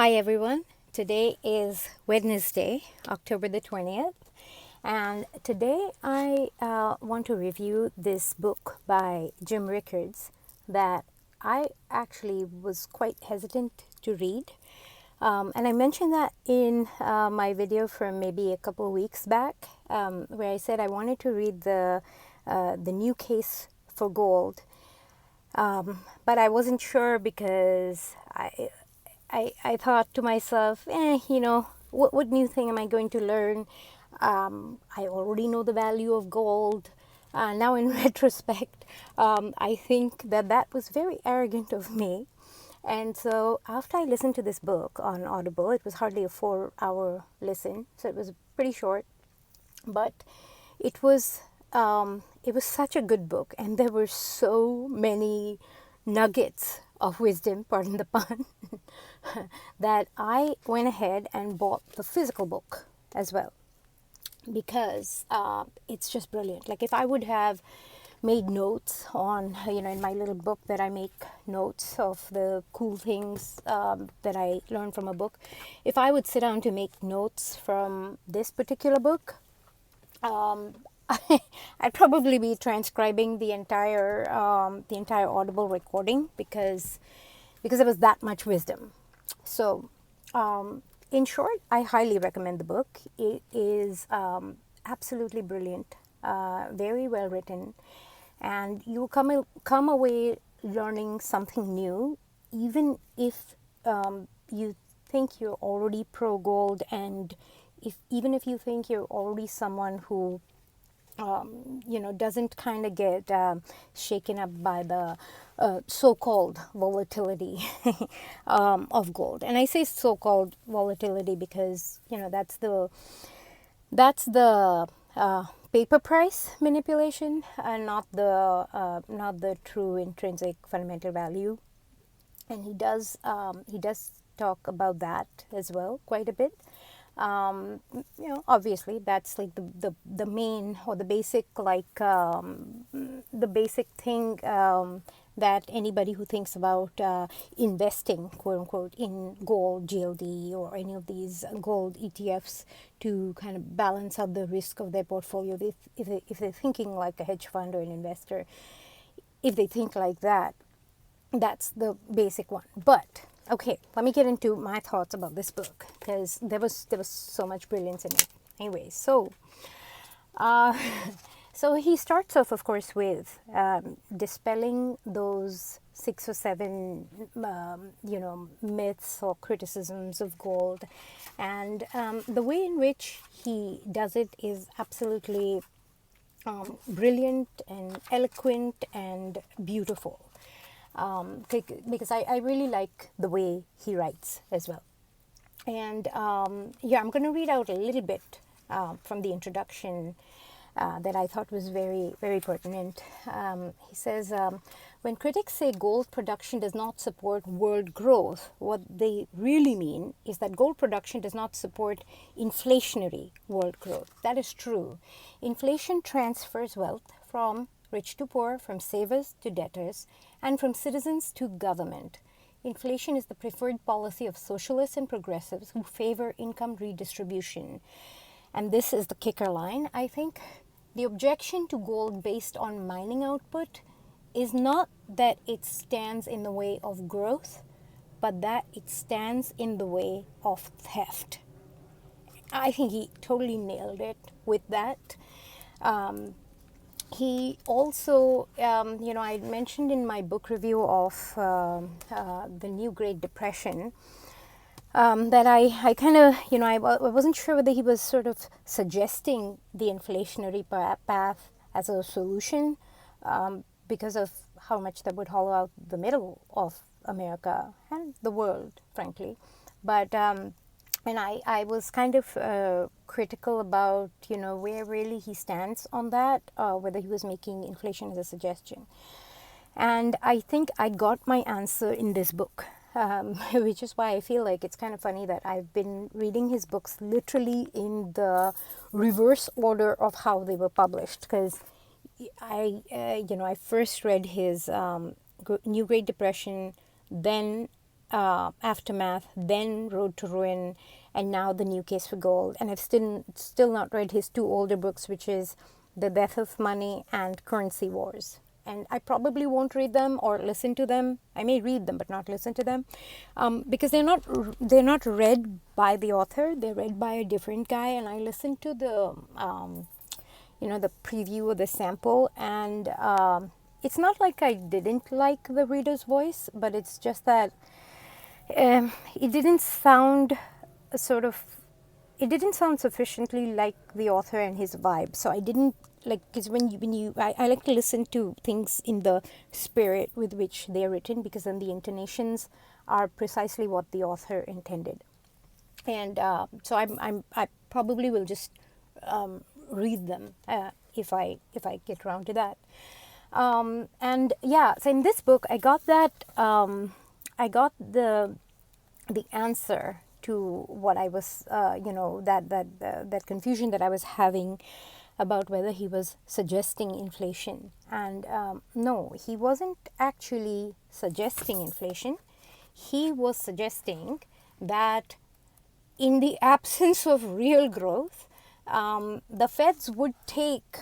Hi everyone. Today is Wednesday, October the 20th, and today I want to review this book by Jim Rickards that I actually was quite hesitant to read. And I mentioned that in my video from maybe a couple of weeks back, where I said I wanted to read the new case for gold, but I wasn't sure because I thought to myself, what new thing am I going to learn? I already know the value of gold. Now, in retrospect, I think that was very arrogant of me. And so, after I listened to this book on Audible, it was hardly a 4-hour listen, so it was pretty short, but it was such a good book, and there were so many nuggets of wisdom, pardon the pun, that I went ahead and bought the physical book as well because it's just brilliant. Like if I would have made notes on, in my little book that I make notes of the cool things that I learned from a book, if I would sit down to make notes from this particular book, I'd probably be transcribing the entire Audible recording because there was that much wisdom. So, in short, I highly recommend the book. It is absolutely brilliant, very well written, and you will come away learning something new, even if you think you're already pro gold, and even if you think you're already someone who doesn't kind of get shaken up by the so-called volatility of gold. And I say so-called volatility because that's the paper price manipulation, and not the true intrinsic fundamental value. And he does talk about that as well quite a bit. Obviously that's like the main or the basic, the basic thing that anybody who thinks about investing, quote unquote, in gold, GLD, or any of these gold ETFs to kind of balance out the risk of their portfolio, if they're thinking like a hedge fund or an investor, if they think like that, that's the basic one. But okay, let me get into my thoughts about this book because there was so much brilliance in it. Anyway, so so he starts off, of course, with dispelling those 6 or 7 myths or criticisms of gold, and the way in which he does it is absolutely brilliant and eloquent and beautiful. Because I really like the way he writes as well. And I'm going to read out a little bit from the introduction that I thought was very, very pertinent. He says, when critics say gold production does not support world growth, what they really mean is that gold production does not support inflationary world growth. That is true. Inflation transfers wealth from rich to poor, from savers to debtors, and from citizens to government. Inflation is the preferred policy of socialists and progressives who favor income redistribution. And this is the kicker line, I think. The objection to gold based on mining output is not that it stands in the way of growth, but that it stands in the way of theft. I think he totally nailed it with that. He also, I mentioned in my book review of the New Great Depression that I kind of, I wasn't sure whether he was sort of suggesting the inflationary path as a solution because of how much that would hollow out the middle of America and the world, frankly. But and I was kind of critical about, where really he stands on that, whether he was making inflation as a suggestion. And I think I got my answer in this book, which is why I feel like it's kind of funny that I've been reading his books literally in the reverse order of how they were published. Because I first read his New Great Depression, then Aftermath, then Road to Ruin, and now The New Case for Gold. And I've still not read his two older books, which is The Death of Money and Currency Wars. And I probably won't read them or listen to them. I may read them, but not listen to them, because they're not read by the author. They're read by a different guy, and I listened to the preview or the sample, and it's not like I didn't like the reader's voice, but it's just that it didn't sound sufficiently like the author and his vibe. So I didn't like, because I like to listen to things in the spirit with which they're written, because then the intonations are precisely what the author intended. And so I probably will just read them if I get around to that. And yeah, so in this book, I got the answer to what I was, that confusion that I was having about whether he was suggesting inflation. And no, he wasn't actually suggesting inflation. He was suggesting that in the absence of real growth, the Feds would take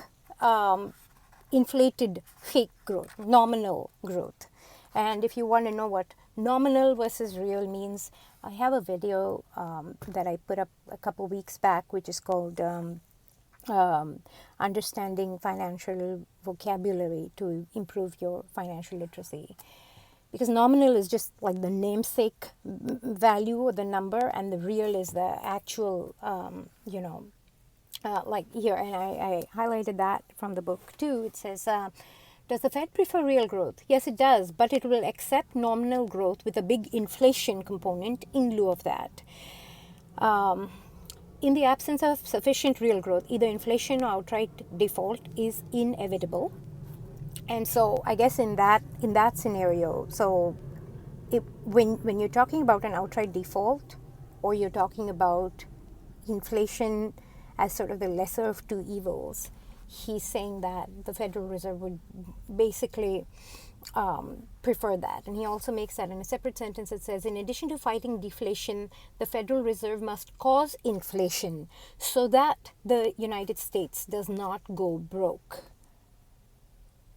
inflated fake growth, nominal growth. And if you want to know what nominal versus real means, I have a video that I put up a couple weeks back, which is called Understanding Financial Vocabulary to Improve Your Financial Literacy. Because nominal is just like the namesake value or the number, and the real is the actual, like here, and I highlighted that from the book too. It says, does the Fed prefer real growth? Yes, it does, but it will accept nominal growth with a big inflation component in lieu of that. In the absence of sufficient real growth, either inflation or outright default is inevitable. And so I guess in that scenario, so when you're talking about an outright default, or you're talking about inflation as sort of the lesser of two evils, he's saying that the Federal Reserve would basically prefer that. And he also makes that in a separate sentence. It says, in addition to fighting deflation, the Federal Reserve must cause inflation so that the United States does not go broke.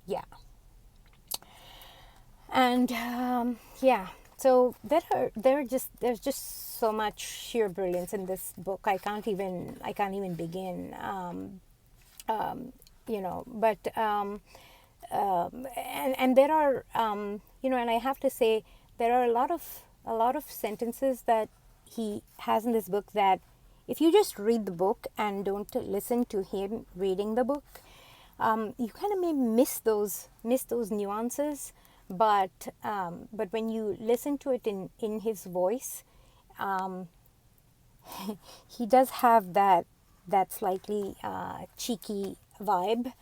Yeah. And yeah, so there's just so much sheer brilliance in this book. I can't even begin. But and there are and I have to say, there are a lot of sentences that he has in this book that if you just read the book and don't listen to him reading the book, you kind of may miss those nuances. But when you listen to it in his voice, he does have that slightly cheeky vibe,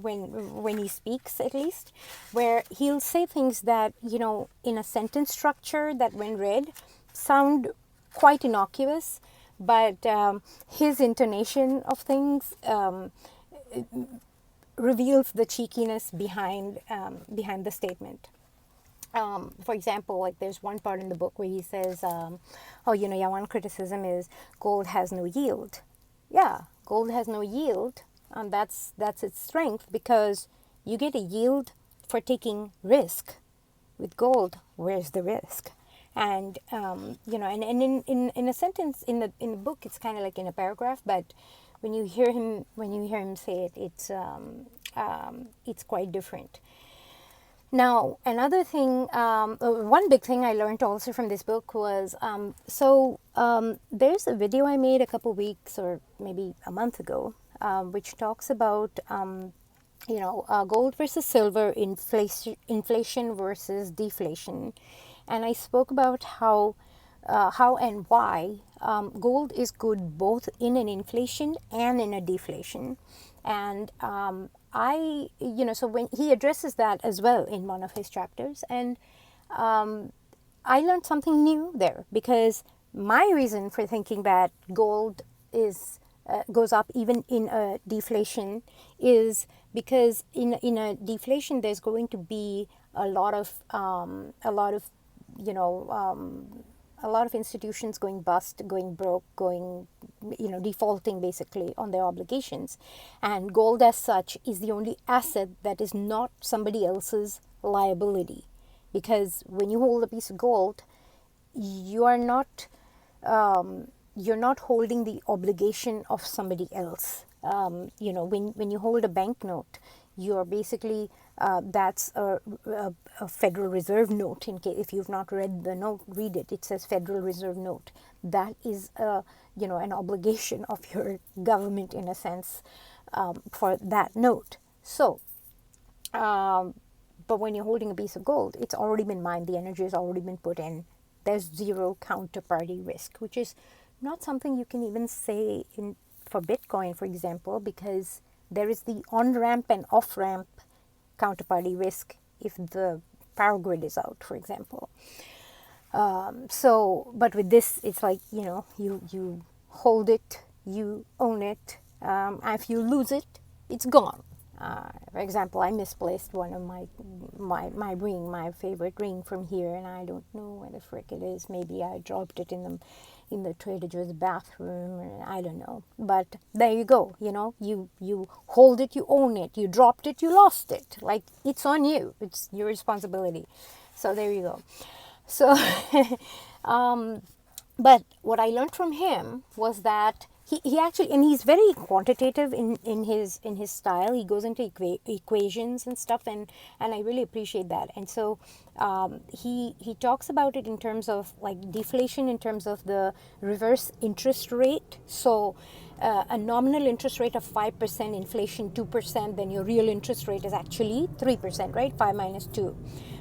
when he speaks, at least, where he'll say things that, in a sentence structure that when read sound quite innocuous, but his intonation of things reveals the cheekiness behind the statement. For example, like there's one part in the book where he says, one criticism is gold has no yield. Yeah, gold has no yield, and that's its strength, because you get a yield for taking risk. With gold, where's the risk? And and in a sentence in the book, it's kind of like in a paragraph, but when you hear him say it, it's quite different. Now, another thing, one big thing I learned also from this book was, there's a video I made a couple weeks or maybe a month ago, which talks about, gold versus silver, inflation versus deflation. And I spoke about how and why gold is good both in an inflation and in a deflation. And so when he addresses that as well in one of his chapters, and I learned something new there, because my reason for thinking that gold goes up even in a deflation is because in a deflation there's going to be a lot of a lot of institutions going bust, going broke, going, defaulting basically on their obligations. And gold as such is the only asset that is not somebody else's liability. Because when you hold a piece of gold, you are not you're not holding the obligation of somebody else. When you hold a banknote, you're basically that's a Federal Reserve note. In case if you've not read the note, read it. It says Federal Reserve note. That is an obligation of your government in a sense for that note. So. But when you're holding a piece of gold, it's already been mined, the energy has already been put in. There's zero counterparty risk, which is not something you can even say for Bitcoin, for example, because there is the on-ramp and off-ramp counterparty risk if the power grid is out, for example. But with this, it's like, you hold it, you own it. If you lose it, it's gone. For example, I misplaced one of my ring, my favorite ring from here, and I don't know where the frick it is. Maybe I dropped it in the Trader Joe's bathroom, or I don't know. But there you go. You hold it, you own it. You dropped it, you lost it. Like, it's on you. It's your responsibility. So there you go. So, but what I learned from him was that he actually, and he's very quantitative in his style. He goes into equations and stuff, and I really appreciate that. And so he talks about it in terms of like deflation, in terms of the reverse interest rate. So a nominal interest rate of 5%, inflation 2%, then your real interest rate is actually 3%, right? 5 minus 2.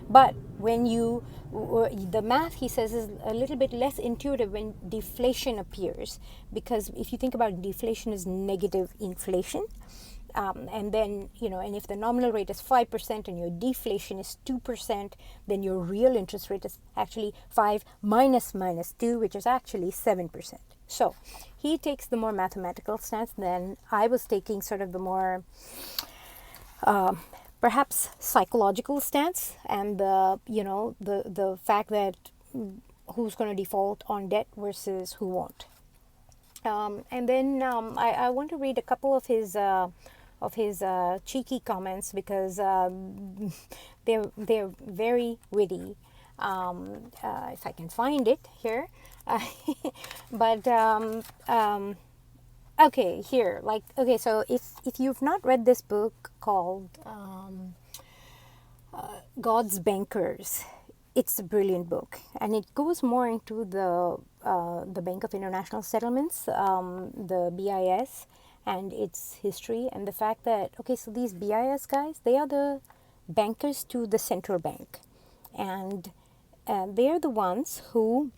But when the math, he says, is a little bit less intuitive when deflation appears, because if you think about it, deflation is negative inflation. And then, and if the nominal rate is 5% and your deflation is 2%, then your real interest rate is actually 5 minus 2, which is actually 7%. So he takes the more mathematical stance, then I was taking sort of the more perhaps psychological stance, and the fact that who's going to default on debt versus who won't. And then I want to read a couple of his cheeky comments, because they're very witty. If I can find it here, but okay, here, so if you've not read this book called God's Bankers, it's a brilliant book, and it goes more into the Bank of International Settlements, the BIS, and its history, and the fact that, so these BIS guys, they are the bankers to the central bank, and they're the ones who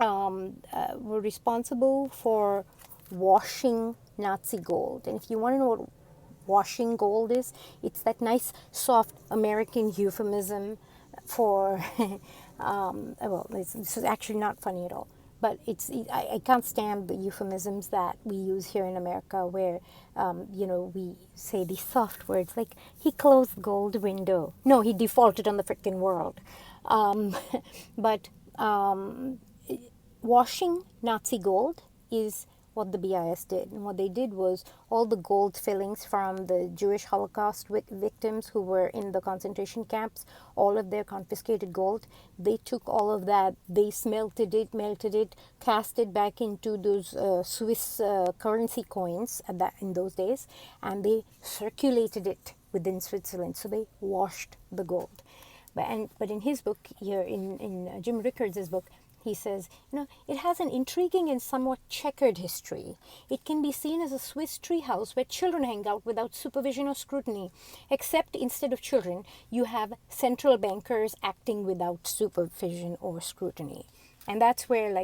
were responsible for washing Nazi gold. And if you want to know what washing gold is, it's that nice soft American euphemism for this is actually not funny at all, but I can't stand the euphemisms that we use here in America, where we say these soft words like, he closed the gold window. No, he defaulted on the frickin' world. But washing Nazi gold is what the BIS did. And what they did was, all the gold fillings from the Jewish Holocaust victims who were in the concentration camps, all of their confiscated gold, they took all of that, they melted it, cast it back into those Swiss currency coins in those days, and they circulated it within Switzerland. So they washed the gold. But in his book here, in Jim Rickards' book, he says, it has an intriguing and somewhat checkered history. It can be seen as a Swiss treehouse where children hang out without supervision or scrutiny, except instead of children, you have central bankers acting without supervision or scrutiny. And that's where,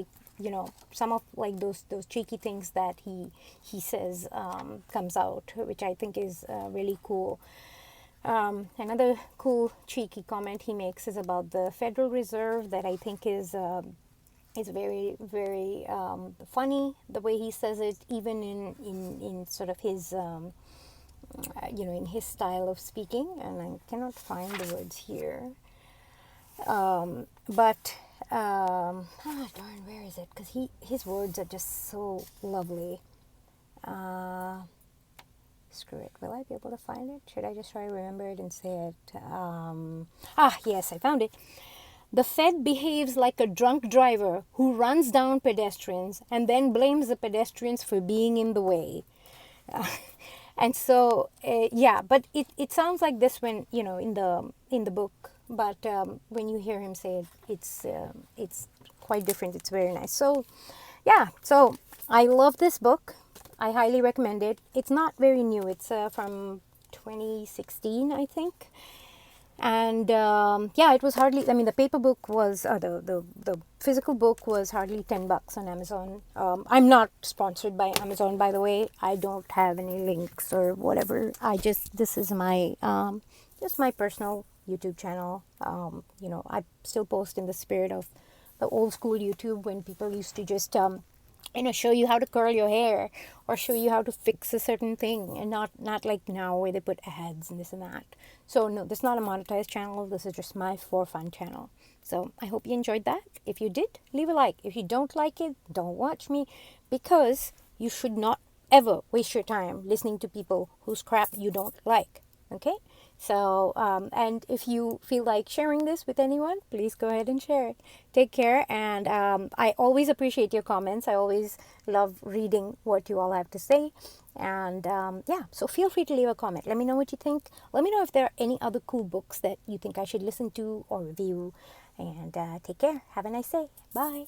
some of those cheeky things that he says comes out, which I think is really cool. Another cool cheeky comment he makes is about the Federal Reserve, that I think is very, very funny, the way he says it, even in sort of his in his style of speaking. And I cannot find the words here. But darn, where is it? Because his words are just so lovely. Uh, Screw it. Will I be able to find it? Should I just try to remember it and say it? Yes, I found it. The Fed behaves like a drunk driver who runs down pedestrians and then blames the pedestrians for being in the way. And so, yeah, but it sounds like this when, in the book, but when you hear him say it, it's quite different. It's very nice. So, yeah, so I love this book. I highly recommend it. It's not very new. It's from 2016, I think. And yeah, it was hardly, I mean, the paper book was the physical book was hardly $10 on Amazon. I'm not sponsored by Amazon, by the way. I don't have any links or whatever. This is my just my personal YouTube channel. I still post in the spirit of the old school YouTube, when people used to just show you how to curl your hair or show you how to fix a certain thing, and not like now where they put ads and this and that. So no, this is not a monetized channel. This is just my for fun channel. So I hope you enjoyed that. If you did, leave a like. If you don't like it, don't watch me, because you should not ever waste your time listening to people whose crap you don't like. Okay? So, and if you feel like sharing this with anyone, please go ahead and share it. Take care, and I always appreciate your comments. I always love reading what you all have to say. And yeah, so feel free to leave a comment. Let me know what you think. Let me know if there are any other cool books that you think I should listen to or review. And take care. Have a nice day. Bye.